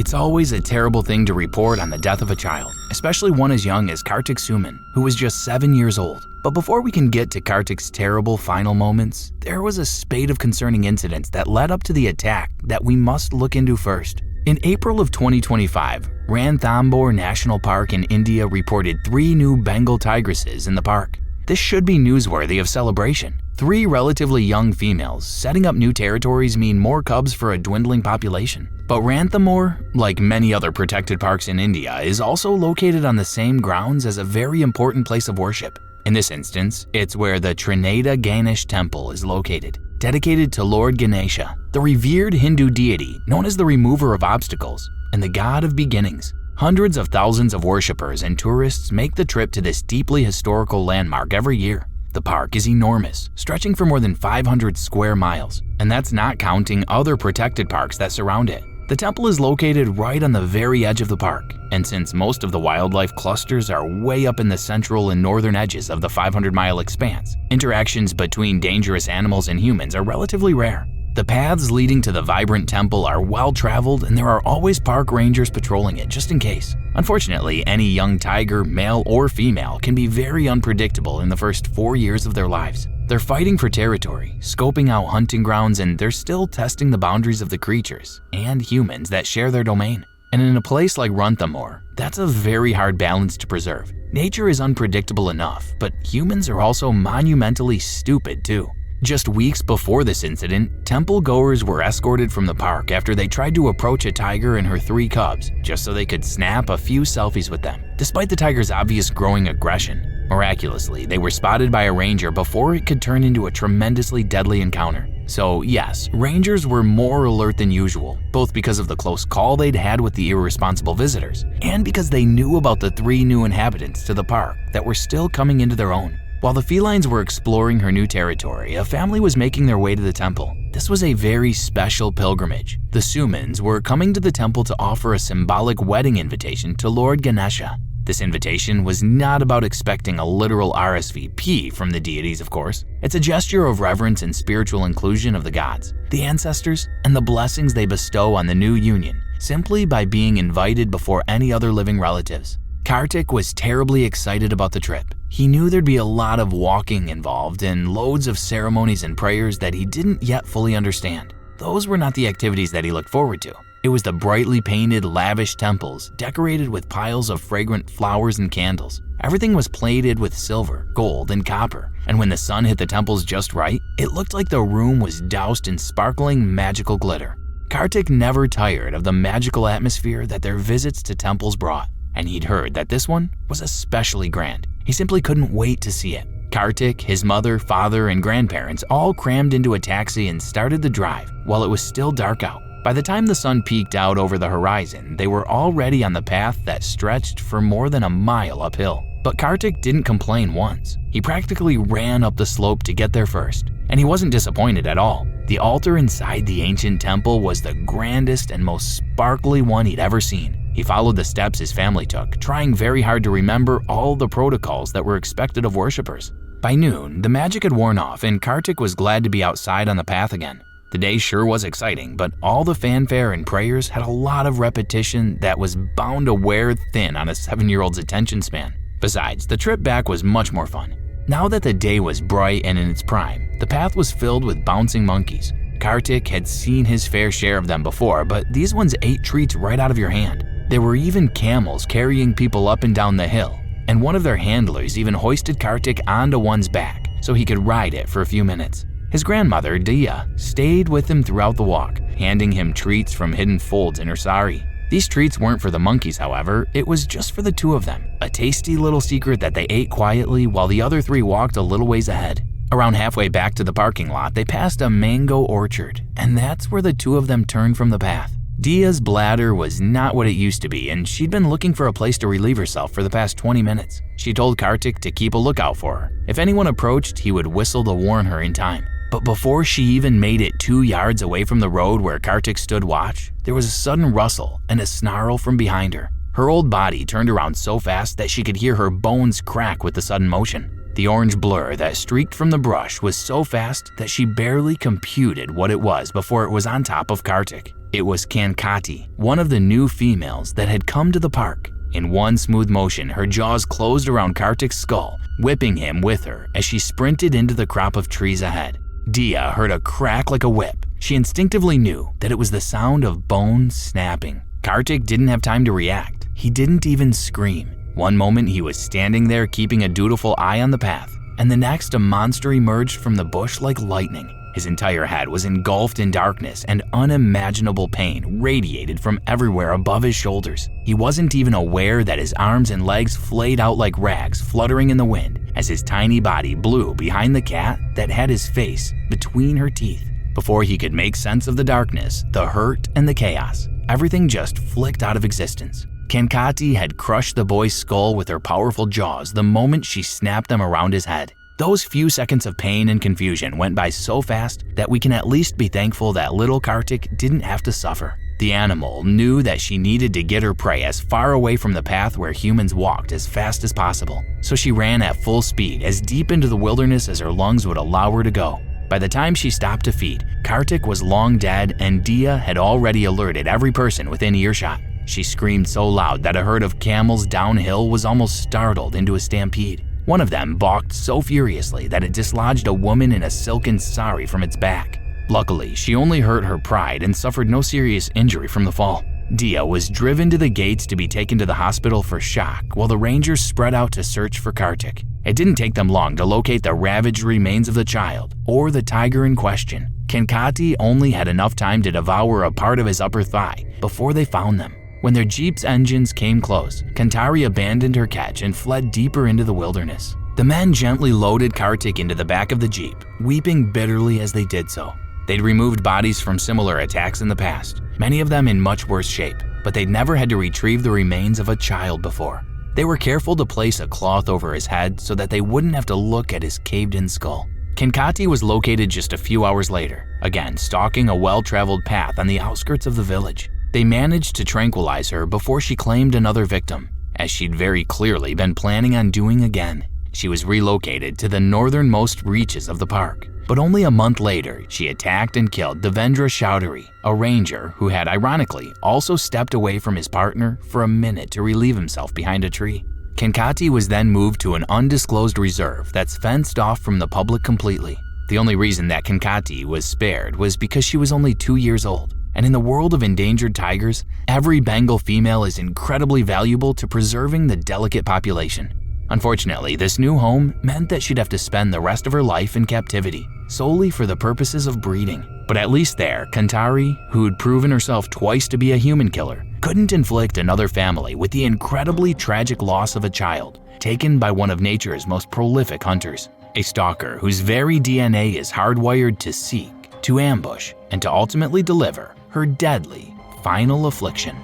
It's always a terrible thing to report on the death of a child, especially one as young as Kartik Suman, who was just 7 years old. But before we can get to Kartik's terrible final moments, there was a spate of concerning incidents that led up to the attack that we must look into first. In April of 2025, Ranthambhore National Park in India reported 3 new Bengal tigresses in the park. This should be newsworthy of celebration. 3 relatively young females setting up new territories mean more cubs for a dwindling population. But Ranthambhore, like many other protected parks in India, is also located on the same grounds as a very important place of worship. In this instance, it's where the Trinada Ganesh Temple is located, dedicated to Lord Ganesha, the revered Hindu deity known as the remover of obstacles and the god of beginnings. Hundreds of thousands of worshippers and tourists make the trip to this deeply historical landmark every year. The park is enormous, stretching for more than 500 square miles, and that's not counting other protected parks that surround it. The temple is located right on the very edge of the park, and since most of the wildlife clusters are way up in the central and northern edges of the 500-mile expanse, interactions between dangerous animals and humans are relatively rare. The paths leading to the vibrant temple are well-traveled, and there are always park rangers patrolling it just in case. Unfortunately, any young tiger, male or female, can be very unpredictable in the first 4 years of their lives. They're fighting for territory, scoping out hunting grounds, and they're still testing the boundaries of the creatures and humans that share their domain. And in a place like Ranthambhore, that's a very hard balance to preserve. Nature is unpredictable enough, but humans are also monumentally stupid too. Just weeks before this incident, temple goers were escorted from the park after they tried to approach a tiger and her 3 cubs just so they could snap a few selfies with them. Despite the tiger's obvious growing aggression, miraculously, they were spotted by a ranger before it could turn into a tremendously deadly encounter. So yes, rangers were more alert than usual, both because of the close call they'd had with the irresponsible visitors and because they knew about the 3 new inhabitants to the park that were still coming into their own. While the felines were exploring her new territory, a family was making their way to the temple. This was a very special pilgrimage. The Sumans were coming to the temple to offer a symbolic wedding invitation to Lord Ganesha. This invitation was not about expecting a literal RSVP from the deities, of course. It's a gesture of reverence and spiritual inclusion of the gods, the ancestors, and the blessings they bestow on the new union, simply by being invited before any other living relatives. Kartik was terribly excited about the trip. He knew there'd be a lot of walking involved and loads of ceremonies and prayers that he didn't yet fully understand. Those were not the activities that he looked forward to. It was the brightly painted, lavish temples, decorated with piles of fragrant flowers and candles. Everything was plated with silver, gold, and copper, and when the sun hit the temples just right, it looked like the room was doused in sparkling, magical glitter. Kartik never tired of the magical atmosphere that their visits to temples brought, and he'd heard that this one was especially grand. He simply couldn't wait to see it. Kartik, his mother, father, and grandparents all crammed into a taxi and started the drive while it was still dark out. By the time the sun peeked out over the horizon, they were already on the path that stretched for more than a mile uphill. But Kartik didn't complain once. He practically ran up the slope to get there first, and he wasn't disappointed at all. The altar inside the ancient temple was the grandest and most sparkly one he'd ever seen. He followed the steps his family took, trying very hard to remember all the protocols that were expected of worshippers. By noon, the magic had worn off and Kartik was glad to be outside on the path again. The day sure was exciting, but all the fanfare and prayers had a lot of repetition that was bound to wear thin on a 7-year-old's attention span. Besides, the trip back was much more fun. Now that the day was bright and in its prime, the path was filled with bouncing monkeys. Kartik had seen his fair share of them before, but these ones ate treats right out of your hand. There were even camels carrying people up and down the hill, and one of their handlers even hoisted Kartik onto one's back so he could ride it for a few minutes. His grandmother, Dia, stayed with him throughout the walk, handing him treats from hidden folds in her sari. These treats weren't for the monkeys, however, it was just for the 2 of them, a tasty little secret that they ate quietly while the other 3 walked a little ways ahead. Around halfway back to the parking lot, they passed a mango orchard, and that's where the 2 of them turned from the path. Dia's bladder was not what it used to be, and she'd been looking for a place to relieve herself for the past 20 minutes. She told Kartik to keep a lookout for her. If anyone approached, he would whistle to warn her in time. But before she even made it 2 yards away from the road where Kartik stood watch, there was a sudden rustle and a snarl from behind her. Her old body turned around so fast that she could hear her bones crack with the sudden motion. The orange blur that streaked from the brush was so fast that she barely computed what it was before it was on top of Kartik. It was Kankati, one of the new females that had come to the park. In one smooth motion, her jaws closed around Kartik's skull, whipping him with her as she sprinted into the crop of trees ahead. Dia heard a crack like a whip. She instinctively knew that it was the sound of bones snapping. Kartik didn't have time to react. He didn't even scream. One moment he was standing there keeping a dutiful eye on the path, and the next a monster emerged from the bush like lightning. His entire head was engulfed in darkness and unimaginable pain radiated from everywhere above his shoulders. He wasn't even aware that his arms and legs flayed out like rags fluttering in the wind as his tiny body blew behind the cat that had his face between her teeth. Before he could make sense of the darkness, the hurt, and the chaos, everything just flicked out of existence. Kankati had crushed the boy's skull with her powerful jaws the moment she snapped them around his head. Those few seconds of pain and confusion went by so fast that we can at least be thankful that little Kartik didn't have to suffer. The animal knew that she needed to get her prey as far away from the path where humans walked as fast as possible, so she ran at full speed as deep into the wilderness as her lungs would allow her to go. By the time she stopped to feed, Kartik was long dead and Dia had already alerted every person within earshot. She screamed so loud that a herd of camels downhill was almost startled into a stampede. One of them balked so furiously that it dislodged a woman in a silken sari from its back. Luckily, she only hurt her pride and suffered no serious injury from the fall. Dia was driven to the gates to be taken to the hospital for shock while the rangers spread out to search for Kartik. It didn't take them long to locate the ravaged remains of the child or the tiger in question. Kankati only had enough time to devour a part of his upper thigh before they found them. When their jeep's engines came close, Kantari abandoned her catch and fled deeper into the wilderness. The men gently loaded Kartik into the back of the jeep, weeping bitterly as they did so. They'd removed bodies from similar attacks in the past, many of them in much worse shape, but they'd never had to retrieve the remains of a child before. They were careful to place a cloth over his head so that they wouldn't have to look at his caved-in skull. Kankati was located just a few hours later, again stalking a well-traveled path on the outskirts of the village. They managed to tranquilize her before she claimed another victim, as she'd very clearly been planning on doing again. She was relocated to the northernmost reaches of the park, but only a month later, she attacked and killed Devendra Chowdhury, a ranger who had ironically also stepped away from his partner for a minute to relieve himself behind a tree. Kankati was then moved to an undisclosed reserve that's fenced off from the public completely. The only reason that Kankati was spared was because she was only 2 years old. And in the world of endangered tigers, every Bengal female is incredibly valuable to preserving the delicate population. Unfortunately, this new home meant that she'd have to spend the rest of her life in captivity, solely for the purposes of breeding. But at least there, Kantari, who'd proven herself twice to be a human killer, couldn't inflict another family with the incredibly tragic loss of a child taken by one of nature's most prolific hunters, a stalker whose very DNA is hardwired to seek, to ambush, and to ultimately deliver her deadly final affliction.